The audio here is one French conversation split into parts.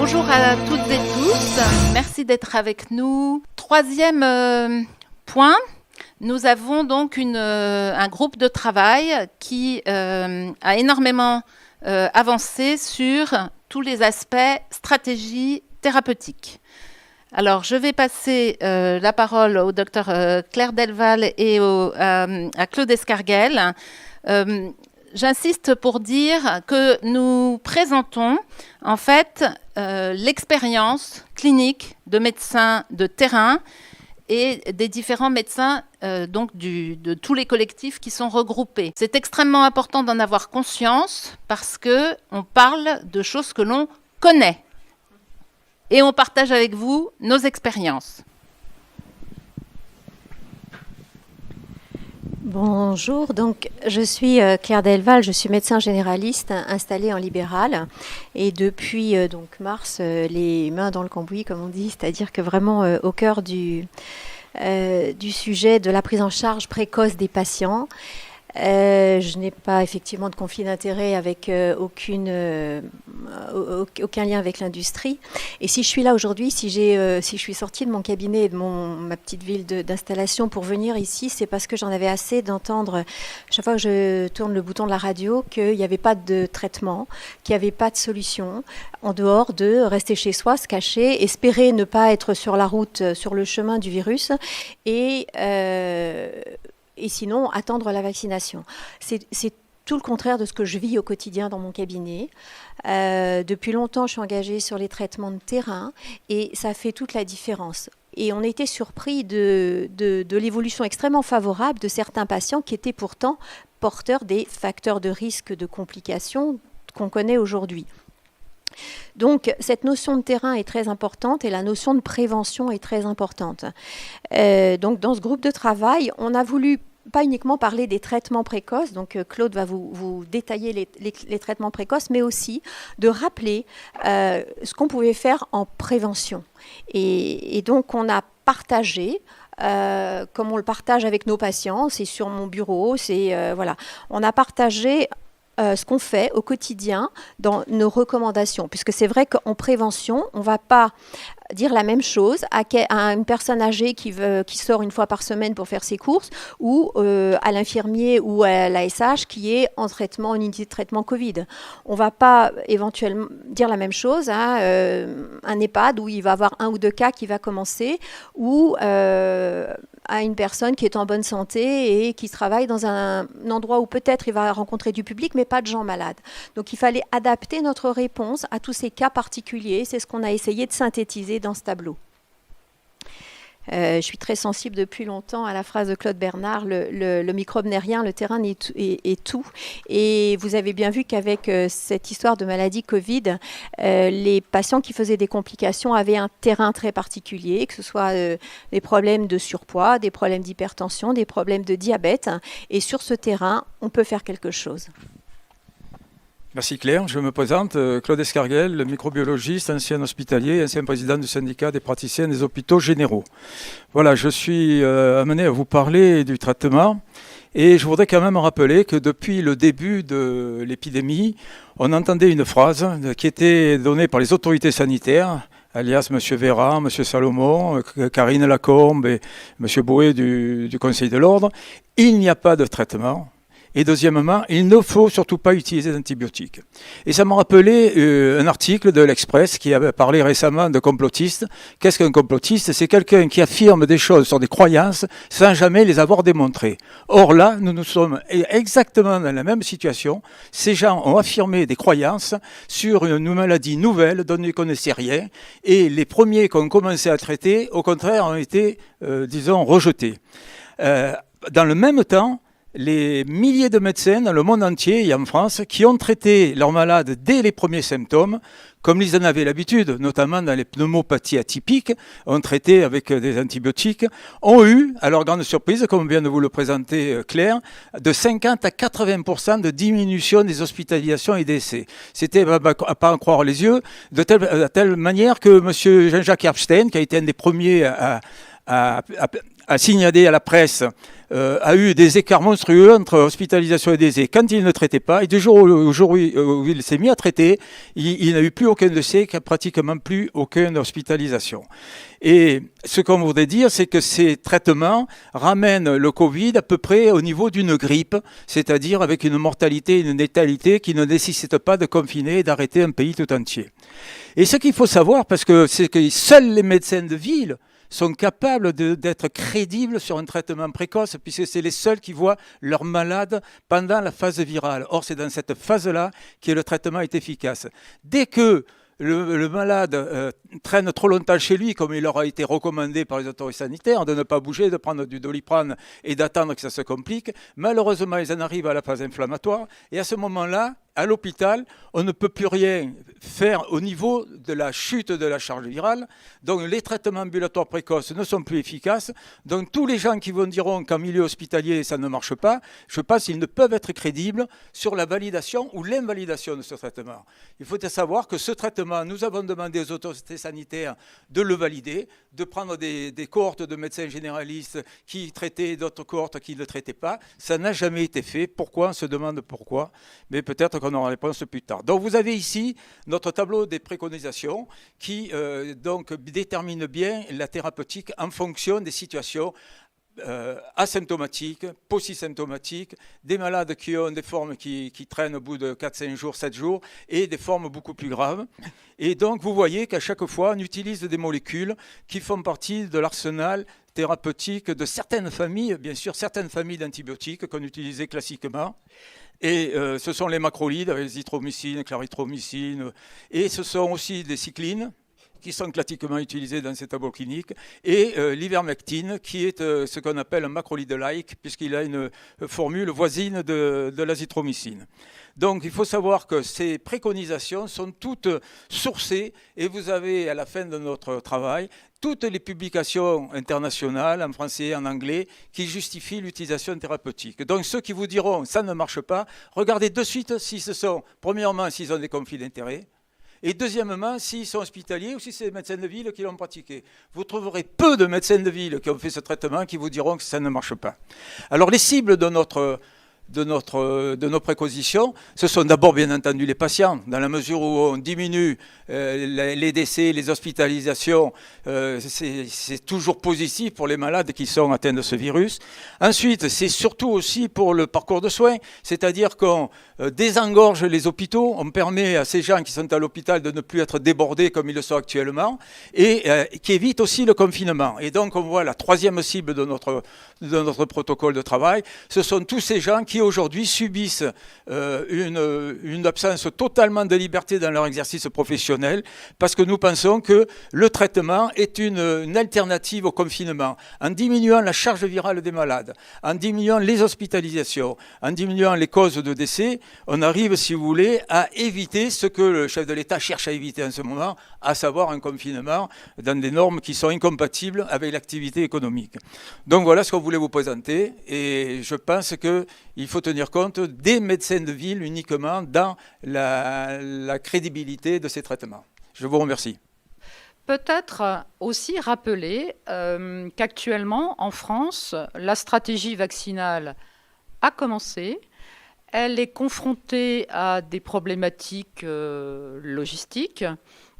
Bonjour à toutes et tous, merci d'être avec nous. Troisième point, nous avons donc un groupe de travail qui a énormément avancé sur tous les aspects stratégie thérapeutique. Alors, je vais passer la parole au docteur Claire Delval et à Claude Escarguel. J'insiste pour dire que nous présentons en fait l'expérience clinique de médecins de terrain et des différents médecins donc de tous les collectifs qui sont regroupés. C'est extrêmement important d'en avoir conscience parce qu'on parle de choses que l'on connaît et on partage avec vous nos expériences. Bonjour, donc je suis Claire Delval, je suis médecin généraliste installée en libéral et depuis donc mars les mains dans le cambouis comme on dit, c'est-à-dire que vraiment au cœur du sujet de la prise en charge précoce des patients. Je n'ai pas effectivement de conflit d'intérêt avec aucun lien avec l'industrie. Et si je suis là aujourd'hui, si je suis sortie de mon cabinet et de ma petite ville d'installation pour venir ici, c'est parce que j'en avais assez d'entendre, chaque fois que je tourne le bouton de la radio, qu'il n'y avait pas de traitement, qu'il n'y avait pas de solution, en dehors de rester chez soi, se cacher, espérer ne pas être sur la route, sur le chemin du virus, et sinon, attendre la vaccination. C'est tout le contraire de ce que je vis au quotidien dans mon cabinet. Depuis longtemps, je suis engagée sur les traitements de terrain et ça fait toute la différence. Et on a été surpris de l'évolution extrêmement favorable de certains patients qui étaient pourtant porteurs des facteurs de risque de complications qu'on connaît aujourd'hui. Donc, cette notion de terrain est très importante et la notion de prévention est très importante. Donc, dans ce groupe de travail, on a voulu pas uniquement parler des traitements précoces, donc Claude va vous détailler les traitements précoces, mais aussi de rappeler ce qu'on pouvait faire en prévention. Et donc, on a partagé comme on le partage avec nos patients, c'est sur mon bureau, voilà. On a partagé ce qu'on fait au quotidien dans nos recommandations, puisque c'est vrai qu'en prévention, on ne va pas dire la même chose à une personne âgée qui sort une fois par semaine pour faire ses courses ou à l'infirmier ou à l'ASH qui est en traitement, en unité de traitement Covid. On ne va pas éventuellement dire la même chose à un EHPAD où il va y avoir 1 ou 2 cas qui va commencer ou à une personne qui est en bonne santé et qui travaille dans un endroit où peut-être il va rencontrer du public mais pas de gens malades. Donc il fallait adapter notre réponse à tous ces cas particuliers. C'est ce qu'on a essayé de synthétiser dans ce tableau. Je suis très sensible depuis longtemps à la phrase de Claude Bernard, le microbe n'est rien, le terrain est tout. Et vous avez bien vu qu'avec cette histoire de maladie Covid, les patients qui faisaient des complications avaient un terrain très particulier, que ce soit des problèmes de surpoids, des problèmes d'hypertension, des problèmes de diabète. Et sur ce terrain, on peut faire quelque chose. Merci Claire, je me présente, Claude Escarguel, microbiologiste, ancien hospitalier, ancien président du syndicat des praticiens des hôpitaux généraux. Voilà, je suis amené à vous parler du traitement et je voudrais quand même rappeler que depuis le début de l'épidémie, on entendait une phrase qui était donnée par les autorités sanitaires, alias M. Véran, M. Salomon, Karine Lacombe et M. Bouet du Conseil de l'Ordre, il n'y a pas de traitement. Et deuxièmement, il ne faut surtout pas utiliser d'antibiotiques. Et ça m'a rappelé un article de l'Express qui avait parlé récemment de complotistes. Qu'est-ce qu'un complotiste ? C'est quelqu'un qui affirme des choses sur des croyances sans jamais les avoir démontrées. Or là, nous sommes exactement dans la même situation. Ces gens ont affirmé des croyances sur une maladie nouvelle dont ils ne connaissaient rien. Et les premiers qui ont commencé à traiter, au contraire, ont été, rejetés. Dans le même temps, les milliers de médecins dans le monde entier et en France qui ont traité leurs malades dès les premiers symptômes, comme ils en avaient l'habitude, notamment dans les pneumopathies atypiques, ont traité avec des antibiotiques, ont eu, à leur grande surprise, comme vient de vous le présenter Claire, de 50 à 80% de diminution des hospitalisations et décès. C'était à pas en croire les yeux, de telle manière que M. Jean-Jacques Epstein, qui a été un des premiers à a signalé à la presse a eu des écarts monstrueux entre hospitalisation et décès quand il ne traitait pas. Et du jour où il s'est mis à traiter, il n'a eu plus aucun décès, pratiquement plus aucune hospitalisation. Et ce qu'on voudrait dire, c'est que ces traitements ramènent le Covid à peu près au niveau d'une grippe, c'est-à-dire avec une mortalité et une létalité qui ne nécessite pas de confiner et d'arrêter un pays tout entier. Et ce qu'il faut savoir, parce que c'est que seuls les médecins de ville sont capables d'être crédibles sur un traitement précoce, puisque c'est les seuls qui voient leurs malades pendant la phase virale. Or, c'est dans cette phase-là que le traitement est efficace. Dès que le malade traîne trop longtemps chez lui, comme il leur a été recommandé par les autorités sanitaires, de ne pas bouger, de prendre du Doliprane et d'attendre que ça se complique, malheureusement, ils en arrivent à la phase inflammatoire. Et à ce moment-là, à l'hôpital, on ne peut plus rien faire au niveau de la chute de la charge virale. Donc les traitements ambulatoires précoces ne sont plus efficaces. Donc tous les gens qui vous diront qu'en milieu hospitalier, ça ne marche pas, je pense qu'ils ne peuvent être crédibles sur la validation ou l'invalidation de ce traitement. Il faut savoir que ce traitement, nous avons demandé aux autorités sanitaires de le valider, de prendre des cohortes de médecins généralistes qui traitaient d'autres cohortes qui ne le traitaient pas. Ça n'a jamais été fait. Pourquoi? On se demande pourquoi. Mais peut-être qu'on aura la réponse plus tard. Donc vous avez ici notre tableau des préconisations qui donc détermine bien la thérapeutique en fonction des situations asymptomatiques, post-symptomatiques, des malades qui ont des formes qui traînent au bout de 4, 5 jours, 7 jours, et des formes beaucoup plus graves. Et donc vous voyez qu'à chaque fois, on utilise des molécules qui font partie de l'arsenal thérapeutique de certaines familles, bien sûr, certaines familles d'antibiotiques qu'on utilisait classiquement. Et ce sont les macrolides, avec l'azithromycine, clarithromycine, et ce sont aussi des cyclines qui sont classiquement utilisées dans ces tableaux cliniques, et l'ivermectine, qui est ce qu'on appelle un macrolide-like, puisqu'il a une formule voisine de l'azithromycine. Donc il faut savoir que ces préconisations sont toutes sourcées, et vous avez à la fin de notre travail toutes les publications internationales, en français et en anglais, qui justifient l'utilisation thérapeutique. Donc ceux qui vous diront « ça ne marche pas », regardez de suite premièrement, s'ils ont des conflits d'intérêts, et deuxièmement, s'ils sont hospitaliers ou si c'est des médecins de ville qui l'ont pratiqué. Vous trouverez peu de médecins de ville qui ont fait ce traitement qui vous diront que ça ne marche pas. Alors les cibles de nos préconisations, ce sont d'abord bien entendu les patients, dans la mesure où on diminue les décès, les hospitalisations, c'est toujours positif pour les malades qui sont atteints de ce virus. Ensuite, c'est surtout aussi pour le parcours de soins, c'est-à-dire qu'on désengorge les hôpitaux, on permet à ces gens qui sont à l'hôpital de ne plus être débordés comme ils le sont actuellement, et qui évite aussi le confinement. Et donc on voit la troisième cible de notre protocole de travail, ce sont tous ces gens qui aujourd'hui subissent une absence totalement de liberté dans leur exercice professionnel, parce que nous pensons que le traitement est une alternative au confinement. En diminuant la charge virale des malades, en diminuant les hospitalisations, en diminuant les causes de décès, on arrive, si vous voulez, à éviter ce que le chef de l'État cherche à éviter en ce moment, à savoir un confinement dans des normes qui sont incompatibles avec l'activité économique. Donc voilà ce qu'on voulait vous présenter, et je pense qu'il faut tenir compte des médecins de ville uniquement dans la crédibilité de ces traitements. Je vous remercie. Peut-être aussi rappeler qu'actuellement, en France, la stratégie vaccinale a commencé. Elle est confrontée à des problématiques logistiques.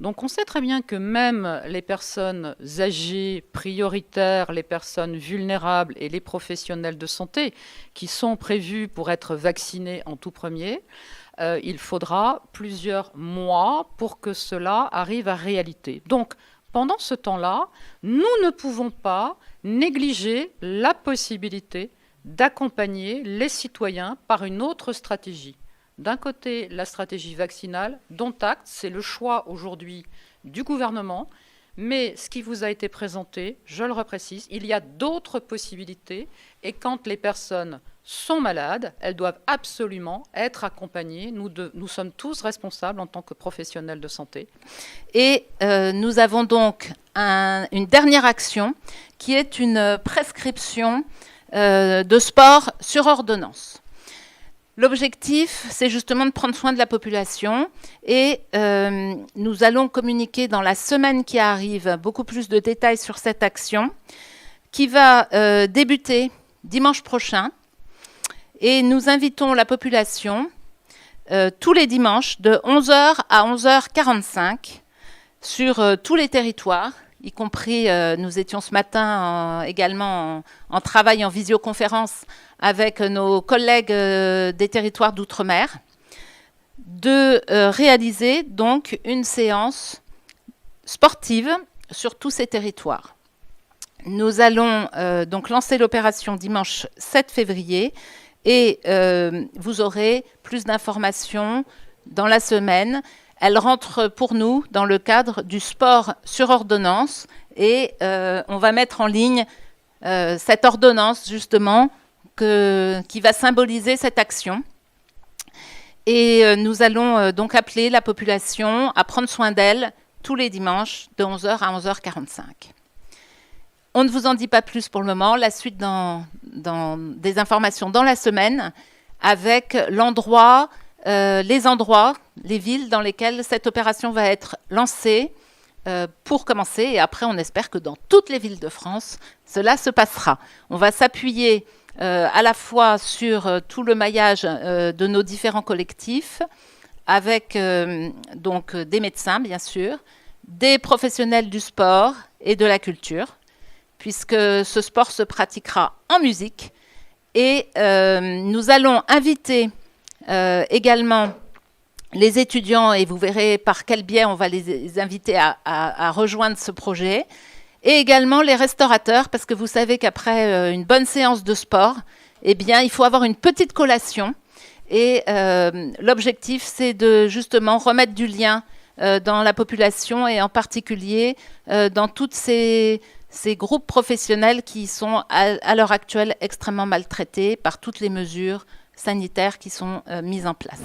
Donc on sait très bien que même les personnes âgées, prioritaires, les personnes vulnérables et les professionnels de santé qui sont prévus pour être vaccinés en tout premier, il faudra plusieurs mois pour que cela arrive à réalité. Donc pendant ce temps-là, nous ne pouvons pas négliger la possibilité d'accompagner les citoyens par une autre stratégie. D'un côté, la stratégie vaccinale, dont acte, c'est le choix aujourd'hui du gouvernement, mais ce qui vous a été présenté, je le reprécise, il y a d'autres possibilités, et quand les personnes sont malades, elles doivent absolument être accompagnées. Nous sommes tous responsables en tant que professionnels de santé. Et nous avons donc une dernière action qui est une prescription de sport sur ordonnance. L'objectif, c'est justement de prendre soin de la population et nous allons communiquer dans la semaine qui arrive beaucoup plus de détails sur cette action qui va débuter dimanche prochain. Et nous invitons la population tous les dimanches de 11h à 11h45 sur tous les territoires, y compris, nous étions ce matin également en travail en visioconférence avec nos collègues des territoires d'outre-mer, de réaliser donc une séance sportive sur tous ces territoires. Nous allons donc lancer l'opération dimanche 7 février et vous aurez plus d'informations dans la semaine. Elle rentre pour nous dans le cadre du sport sur ordonnance et on va mettre en ligne cette ordonnance justement qui va symboliser cette action. Et nous allons donc appeler la population à prendre soin d'elle tous les dimanches de 11h à 11h45. On ne vous en dit pas plus pour le moment. La suite dans des informations dans la semaine avec l'endroit, les endroits, les villes dans lesquelles cette opération va être lancée pour commencer. Et après, on espère que dans toutes les villes de France, cela se passera. On va s'appuyer à la fois sur tout le maillage de nos différents collectifs, avec donc des médecins, bien sûr, des professionnels du sport et de la culture, puisque ce sport se pratiquera en musique. Et nous allons inviter également les étudiants, et vous verrez par quel biais on va les inviter à rejoindre ce projet, et également les restaurateurs, parce que vous savez qu'après une bonne séance de sport, eh bien, il faut avoir une petite collation. Et l'objectif, c'est de justement remettre du lien dans la population et en particulier dans toutes ces groupes professionnels qui sont à l'heure actuelle extrêmement maltraités par toutes les mesures sanitaires qui sont mises en place.